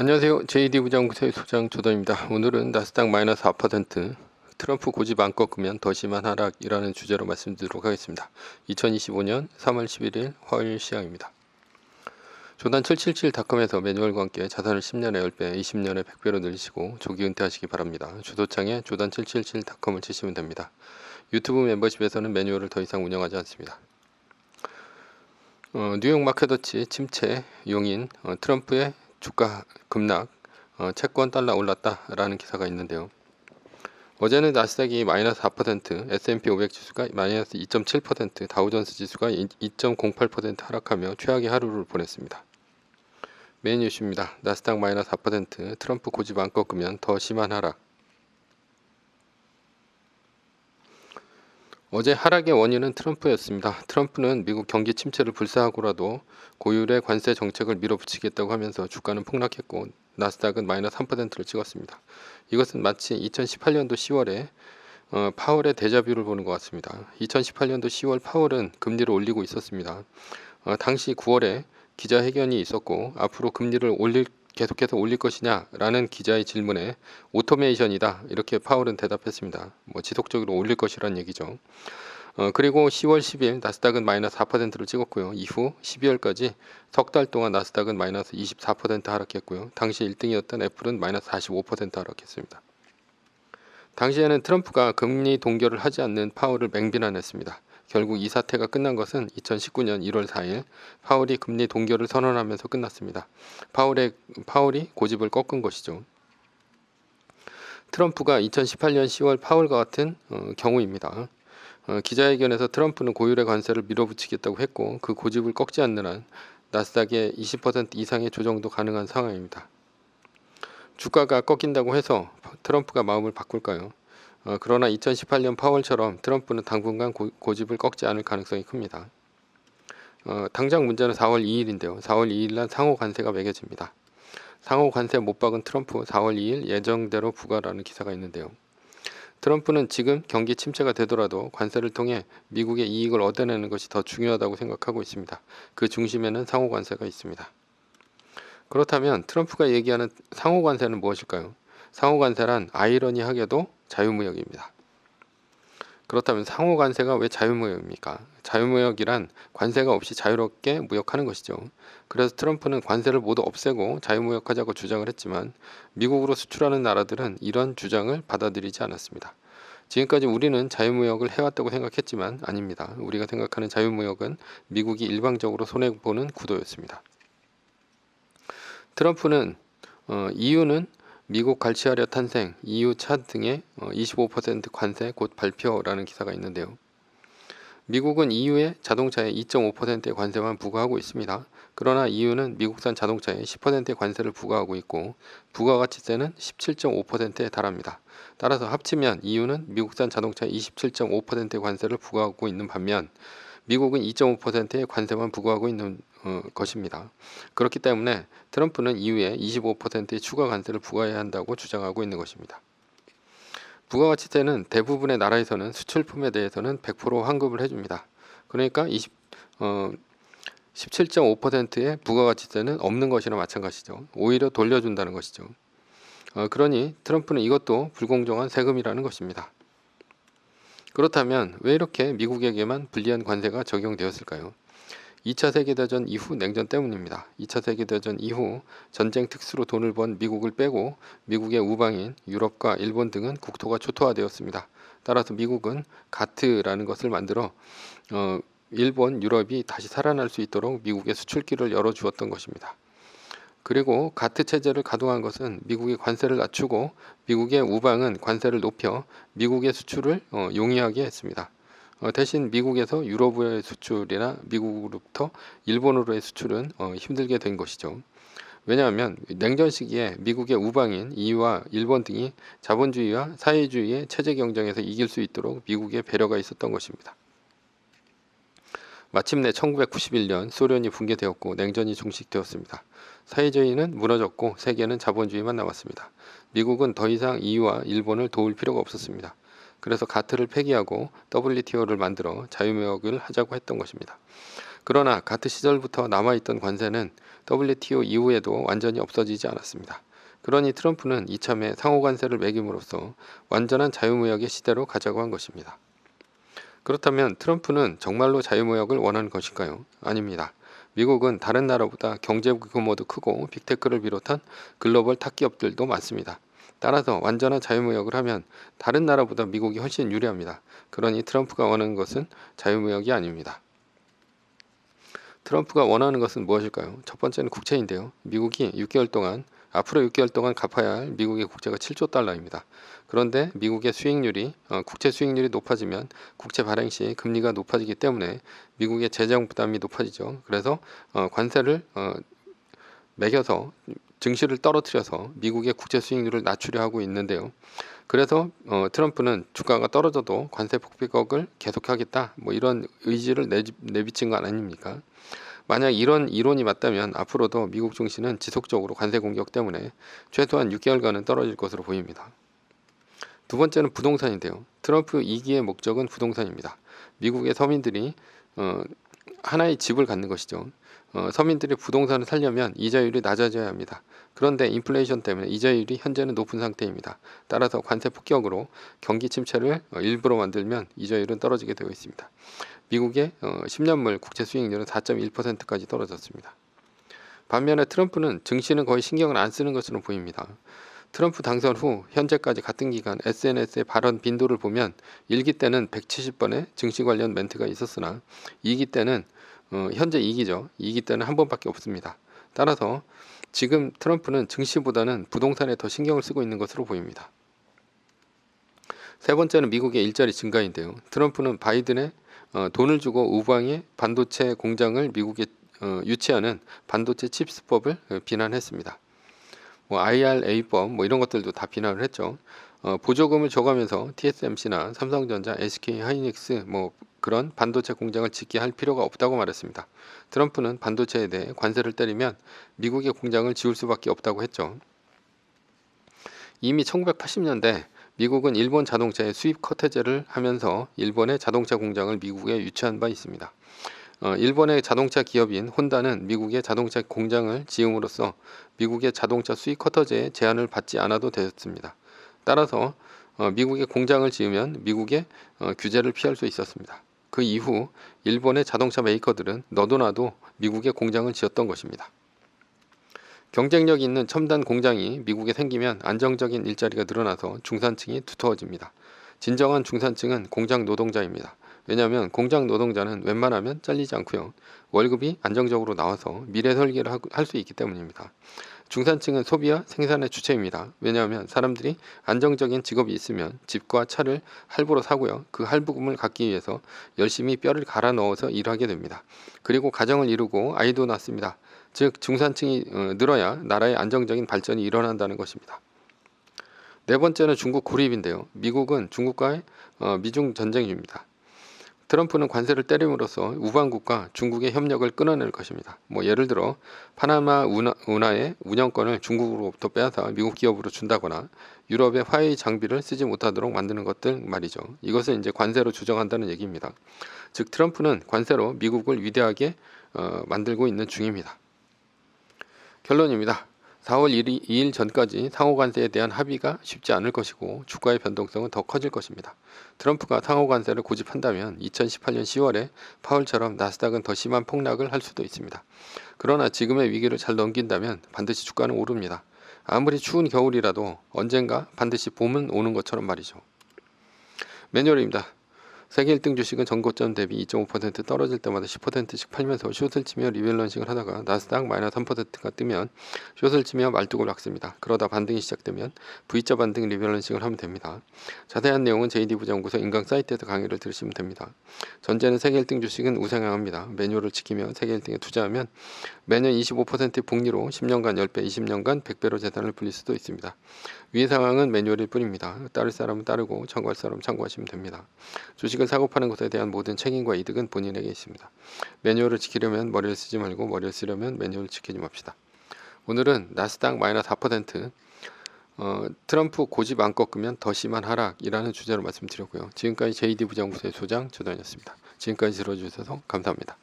안녕하세요. JD 부장구세의 소장 조던입니다. 오늘은 나스닥 마이너스 4%, 트럼프 고집 안 꺾으면 더 심한 하락이라는 주제로 말씀드리도록 하겠습니다. 2025년 3월 11일 화요일 시황입니다. 조단 777닷컴에서 매뉴얼과 함께 자산을 10년에 10배, 20년에 100배로 늘리시고 조기 은퇴하시기 바랍니다. 주소창에 조단 777닷컴을 치시면 됩니다. 유튜브 멤버십에서는 매뉴얼을 더 이상 운영하지 않습니다. 뉴욕 마켓워치 침체 용인 트럼프의 주가 급락 채권 달러 올랐다라는 기사가 있는데요. 어제는 나스닥이 마이너스 4%, S&P 500 지수가 마이너스 2.7%, 다우존스 지수가 2.08% 하락하며 최악의 하루를 보냈습니다. 메인 이슈입니다. 나스닥 마이너스 4%, 트럼프 고집 안 꺾으면 더 심한 하락. 어제 하락의 원인은 트럼프였습니다. 트럼프는 미국 경기 침체를 불사하고라도 고율의 관세 정책을 밀어붙이겠다고 하면서 주가는 폭락했고 나스닥은 마이너스 3%를 찍었습니다. 이것은 마치 2018년도 10월에 파월의 데자뷰를 보는 것 같습니다. 2018년도 10월 파월은 금리를 올리고 있었습니다. 당시 9월에 기자회견이 있었고 앞으로 금리를 계속해서 올릴 것이냐라는 기자의 질문에 오토메이션이다 이렇게 파월은 대답했습니다. 지속적으로 올릴 것이란 얘기죠. 그리고 10월 10일 나스닥은 마이너스 4%를 찍었고요. 이후 12월까지 석 달 동안 나스닥은 마이너스 24% 하락했고요. 당시 1등이었던 애플은 마이너스 45% 하락했습니다. 당시에는 트럼프가 금리 동결을 하지 않는 파월을 맹비난했습니다. 결국 이 사태가 끝난 것은 2019년 1월 4일 파월이 금리 동결을 선언하면서 끝났습니다. 파월이 고집을 꺾은 것이죠. 트럼프가 2018년 10월 파월과 같은 경우입니다. 기자회견에서 트럼프는 고율의 관세를 밀어붙이겠다고 했고 그 고집을 꺾지 않는 한 나스닥의 20% 이상의 조정도 가능한 상황입니다. 주가가 꺾인다고 해서 트럼프가 마음을 바꿀까요? 그러나 2018년 파월처럼 트럼프는 당분간 고집을 꺾지 않을 가능성이 큽니다. 당장 문제는 4월 2일인데요. 4월 2일 날 상호 관세가 매겨집니다. 상호 관세 못 박은 트럼프 4월 2일 예정대로 부과라는 기사가 있는데요. 트럼프는 지금 경기 침체가 되더라도 관세를 통해 미국의 이익을 얻어내는 것이 더 중요하다고 생각하고 있습니다. 그 중심에는 상호 관세가 있습니다. 그렇다면 트럼프가 얘기하는 상호 관세는 무엇일까요? 상호 관세란 아이러니하게도 자유무역입니다. 그렇다면 상호 관세가 왜 자유무역입니까? 자유무역이란 관세가 없이 자유롭게 무역하는 것이죠. 그래서 트럼프는 관세를 모두 없애고 자유무역하자고 주장을 했지만 미국으로 수출하는 나라들은 이런 주장을 받아들이지 않았습니다. 지금까지 우리는 자유무역을 해왔다고 생각했지만 아닙니다. 우리가 생각하는 자유무역은 미국이 일방적으로 손해보는 구도였습니다. 트럼프는 EU는 미국 갈취하려 탄생, EU 차 등의 25% 관세 곧 발표라는 기사가 있는데요. 미국은 EU의 자동차에 2.5%의 관세만 부과하고 있습니다. 그러나 EU는 미국산 자동차에 10%의 관세를 부과하고 있고 부가가치세는 17.5%에 달합니다. 따라서 합치면 EU는 미국산 자동차에 27.5%의 관세를 부과하고 있는 반면 미국은 2.5%의 관세만 부과하고 있는 것입니다. 그렇기 때문에 트럼프는 EU에 25%의 추가 관세를 부과해야 한다고 주장하고 있는 것입니다. 부가가치세는 대부분의 나라에서는 수출품에 대해서는 100% 환급을 해줍니다. 그러니까 17.5%의 부가가치세는 없는 것이나 마찬가지죠. 오히려 돌려준다는 것이죠. 그러니 트럼프는 이것도 불공정한 세금이라는 것입니다. 그렇다면 왜 이렇게 미국에게만 불리한 관세가 적용되었을까요? 2차 세계대전 이후 냉전 때문입니다. 2차 세계대전 이후 전쟁 특수로 돈을 번 미국을 빼고 미국의 우방인 유럽과 일본 등은 국토가 초토화되었습니다. 따라서 미국은 가트라는 것을 만들어 일본, 유럽이 다시 살아날 수 있도록 미국의 수출길을 열어주었던 것입니다. 그리고 가트 체제를 가동한 것은 미국의 관세를 낮추고 미국의 우방은 관세를 높여 미국의 수출을 용이하게 했습니다. 대신 미국에서 유럽의 수출이나 미국으로부터 일본으로의 수출은 힘들게 된 것이죠. 왜냐하면 냉전 시기에 미국의 우방인 EU와 일본 등이 자본주의와 사회주의의 체제 경쟁에서 이길 수 있도록 미국의 배려가 있었던 것입니다. 마침내 1991년 소련이 붕괴되었고 냉전이 종식되었습니다. 사회주의는 무너졌고 세계는 자본주의만 남았습니다. 미국은 더 이상 EU와 일본을 도울 필요가 없었습니다. 그래서 가트를 폐기하고 WTO를 만들어 자유무역을 하자고 했던 것입니다. 그러나 가트 시절부터 남아있던 관세는 WTO 이후에도 완전히 없어지지 않았습니다. 그러니 트럼프는 이참에 상호 관세를 매김으로써 완전한 자유무역의 시대로 가자고 한 것입니다. 그렇다면 트럼프는 정말로 자유무역을 원하는 것일까요? 아닙니다. 미국은 다른 나라보다 경제 규모도 크고 빅테크를 비롯한 글로벌 탑기업들도 많습니다. 따라서 완전한 자유무역을 하면 다른 나라보다 미국이 훨씬 유리합니다. 그러니 트럼프가 원하는 것은 자유무역이 아닙니다. 트럼프가 원하는 것은 무엇일까요? 첫 번째는 국채인데요. 미국이 6개월 동안 앞으로 6개월 동안 갚아야 할 미국의 국채가 7조 달러입니다. 그런데 미국의 수익률이 국채 수익률이 높아지면 국채 발행 시 금리가 높아지기 때문에 미국의 재정 부담이 높아지죠. 그래서 관세를 매겨서 증시를 떨어뜨려서 미국의 국채 수익률을 낮추려 하고 있는데요. 그래서 트럼프는 주가가 떨어져도 관세 폭격을 계속하겠다 뭐 이런 의지를 내비친 건 아닙니까? 만약 이런 이론이 맞다면 앞으로도 미국 증시는 지속적으로 관세 공격 때문에 최소한 6개월간은 떨어질 것으로 보입니다. 두 번째는 부동산인데요. 트럼프 2기의 목적은 부동산입니다. 미국의 서민들이 하나의 집을 갖는 것이죠. 서민들이 부동산을 살려면 이자율이 낮아져야 합니다. 그런데 인플레이션 때문에 이자율이 현재는 높은 상태입니다. 따라서 관세 폭격으로 경기 침체를 일부러 만들면 이자율은 떨어지게 되어 있습니다. 미국의 10년물 국채 수익률은 4.1%까지 떨어졌습니다. 반면에 트럼프는 증시는 거의 신경을 안 쓰는 것으로 보입니다. 트럼프 당선 후 현재까지 같은 기간 SNS의 발언 빈도를 보면 1기 때는 170번의 증시 관련 멘트가 있었으나 2기 때는 현재 2기죠. 2기 때는 한 번밖에 없습니다. 따라서 지금 트럼프는 증시보다는 부동산에 더 신경을 쓰고 있는 것으로 보입니다. 세 번째는 미국의 일자리 증가인데요. 트럼프는 바이든의 돈을 주고 우방의 반도체 공장을 미국에 유치하는 반도체 칩스법을 비난했습니다. IRA법 이런 것들도 다 비난을 했죠. 보조금을 줘가면서 TSMC나 삼성전자, SK 하이닉스 그런 반도체 공장을 짓게 할 필요가 없다고 말했습니다. 트럼프는 반도체에 대해 관세를 때리면 미국의 공장을 지을 수밖에 없다고 했죠. 이미 1980년대 미국은 일본 자동차의 수입 커트제를 하면서 일본의 자동차 공장을 미국에 유치한 바 있습니다. 일본의 자동차 기업인 혼다는 미국의 자동차 공장을 지음으로써 미국의 자동차 수입 커터제의 제한을 받지 않아도 되었습니다. 따라서 미국의 공장을 지으면 미국의 규제를 피할 수 있었습니다. 그 이후 일본의 자동차 메이커들은 너도나도 미국의 공장을 지었던 것입니다. 경쟁력 있는 첨단 공장이 미국에 생기면 안정적인 일자리가 늘어나서 중산층이 두터워집니다. 진정한 중산층은 공장 노동자입니다. 왜냐하면 공장 노동자는 웬만하면 잘리지 않고요. 월급이 안정적으로 나와서 미래 설계를 할 수 있기 때문입니다. 중산층은 소비와 생산의 주체입니다. 왜냐하면 사람들이 안정적인 직업이 있으면 집과 차를 할부로 사고요. 그 할부금을 갖기 위해서 열심히 뼈를 갈아 넣어서 일하게 됩니다. 그리고 가정을 이루고 아이도 낳습니다. 즉 중산층이 늘어야 나라의 안정적인 발전이 일어난다는 것입니다. 네 번째는 중국 고립인데요. 미국은 중국과의 미중 전쟁입니다. 트럼프는 관세를 때림으로써 우방국과 중국의 협력을 끊어낼 것입니다. 예를 들어 파나마 운하의 운영권을 중국으로부터 빼앗아 미국 기업으로 준다거나 유럽의 화웨이 장비를 쓰지 못하도록 만드는 것들 말이죠. 이것을 이제 관세로 주장한다는 얘기입니다. 즉 트럼프는 관세로 미국을 위대하게 만들고 있는 중입니다. 결론입니다. 4월 2일 전까지 상호관세에 대한 합의가 쉽지 않을 것이고 주가의 변동성은 더 커질 것입니다. 트럼프가 상호관세를 고집한다면 2018년 10월에 파월처럼 나스닥은 더 심한 폭락을 할 수도 있습니다. 그러나 지금의 위기를 잘 넘긴다면 반드시 주가는 오릅니다. 아무리 추운 겨울이라도 언젠가 반드시 봄은 오는 것처럼 말이죠. 매뉴얼입니다. 세계 1등 주식은 전고점 대비 2.5% 떨어질 때마다 10%씩 팔면서 숏을 치며 리밸런싱을 하다가 나스닥 마이너스 3%가 뜨면 숏을 치며 말뚝을 박습니다. 그러다 반등이 시작되면 V자 반등 리밸런싱을 하면 됩니다. 자세한 내용은 JD부장연구소 인강 사이트에서 강의를 들으시면 됩니다. 전제는 세계 1등 주식은 우상향합니다. 매뉴얼을 지키며 세계 1등에 투자하면 매년 25%의 복리로 10년간 10배, 20년간 100배로 재산을 불릴 수도 있습니다. 위의 상황은 매뉴얼일 뿐입니다. 따를 사람은 따르고 참고할 사람은 참고하시면 됩니다. 주식을 사고 파는 것에 대한 모든 책임과 이득은 본인에게 있습니다. 매뉴얼을 지키려면 머리를 쓰지 말고 머리를 쓰려면 매뉴얼을 지키지 맙시다. 오늘은 나스닥 마이너스 4%, 트럼프 고집 안 꺾으면 더 심한 하락이라는 주제로 말씀드렸고요. 지금까지 JD부장연구소의 소장 조단이었습니다. 지금까지 들어주셔서 감사합니다.